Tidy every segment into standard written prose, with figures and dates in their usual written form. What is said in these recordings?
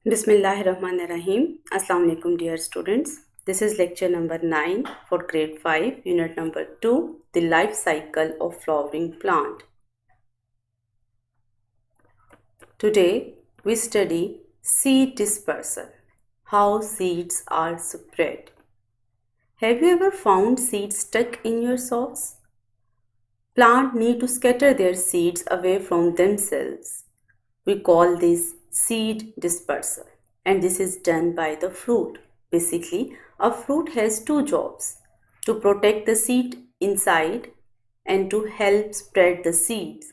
Bismillahirrahmanirrahim. Assalamu alaikum dear students. This is lecture number 9 for grade 5, unit number 2, the life cycle of flowering plant. Today we study seed dispersal, how seeds are spread. Have you ever found seeds stuck in your socks? Plants need to scatter their seeds away from themselves. We call this seed dispersal, and this is done by the fruit. Basically, a fruit has two jobs: to protect the seed inside and to help spread the seeds.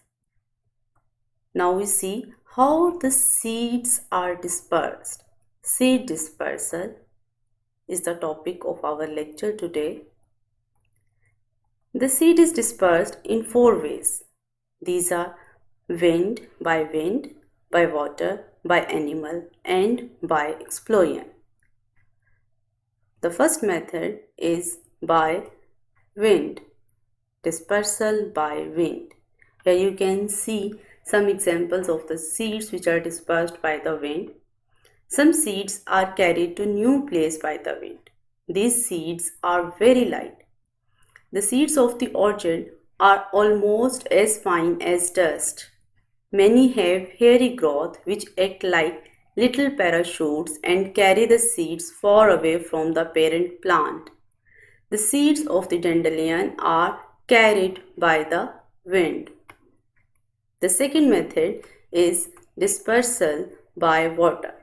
Now we see how the seeds are dispersed. Seed dispersal is the topic of our lecture today. The seed is dispersed in 4 ways. These are wind, by water, by animal, and by explosion. The first method is by wind, dispersal by wind. Here you can see some examples of the seeds which are dispersed by the wind. Some seeds are carried to new place by the wind. These seeds are very light. The seeds of the orchid are almost as fine as dust. Many have hairy growth which act like little parachutes and carry the seeds far away from the parent plant. The seeds of the dandelion are carried by the wind. The second method is dispersal by water.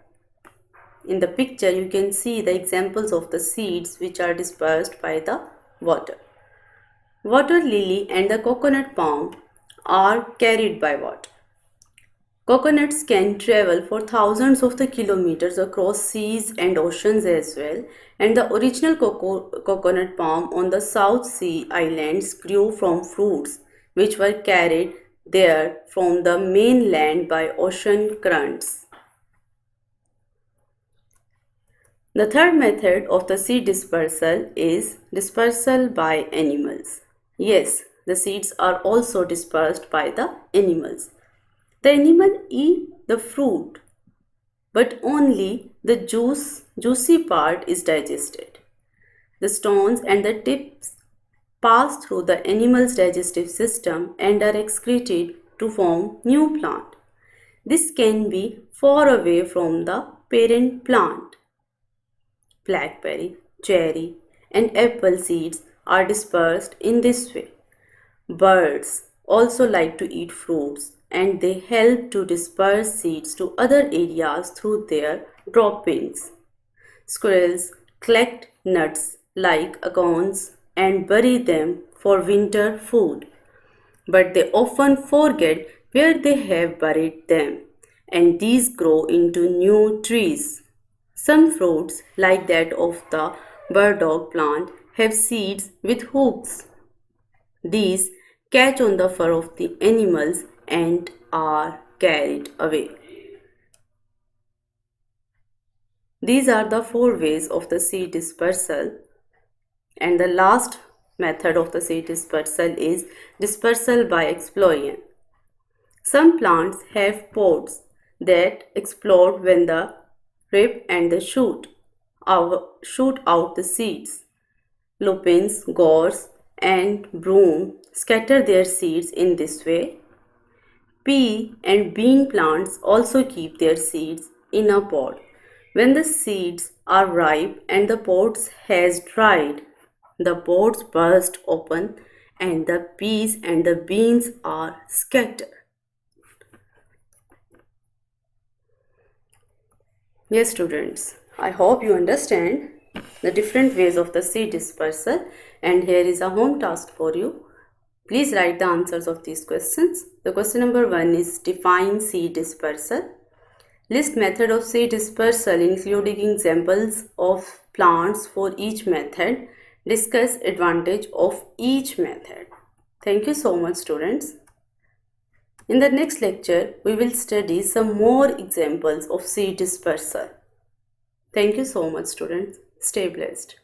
In the picture you can see the examples of the seeds which are dispersed by the water. Water lily and the coconut palm are carried by water. Coconuts can travel for thousands of the kilometers across seas and oceans as well, and the original coconut palm on the South Sea islands grew from fruits which were carried there from the mainland by ocean currents. The third method of the seed dispersal is dispersal by animals. Yes, the seeds are also dispersed by the animals. The animal eat the fruit, but only the juicy part is digested. The stones and the tips pass through the animal's digestive system and are excreted to form new plant. This can be far away from the parent plant. Blackberry, cherry, and apple seeds are dispersed in this way. Birds also like to eat fruits, and they help to disperse seeds to other areas through their droppings. Squirrels collect nuts like acorns and bury them for winter food, but they often forget where they have buried them, and these grow into new trees. Some fruits, like that of the burdock plant, have seeds with hooks. These catch on the fur of the animals and are carried away. These are the 4 ways of the seed dispersal, and the last method of the seed dispersal is dispersal by explosion. Some plants have pods that explode when the rib and the shoot out the seeds. Lupins, gorse, and broom scatter their seeds in this way. Pea and bean plants also keep their seeds in a pod. When the seeds are ripe and the pods has dried, the pods burst open and the peas and the beans are scattered. Yes, students, I hope you understand the different ways of the seed dispersal, and here is a home task for you. Please write the answers of these questions. The question number 1 is define seed dispersal. List method of seed dispersal including examples of plants for each method. Discuss advantage of each method. Thank you so much, students. In the next lecture, we will study some more examples of seed dispersal. Thank you so much, students. Stay blessed.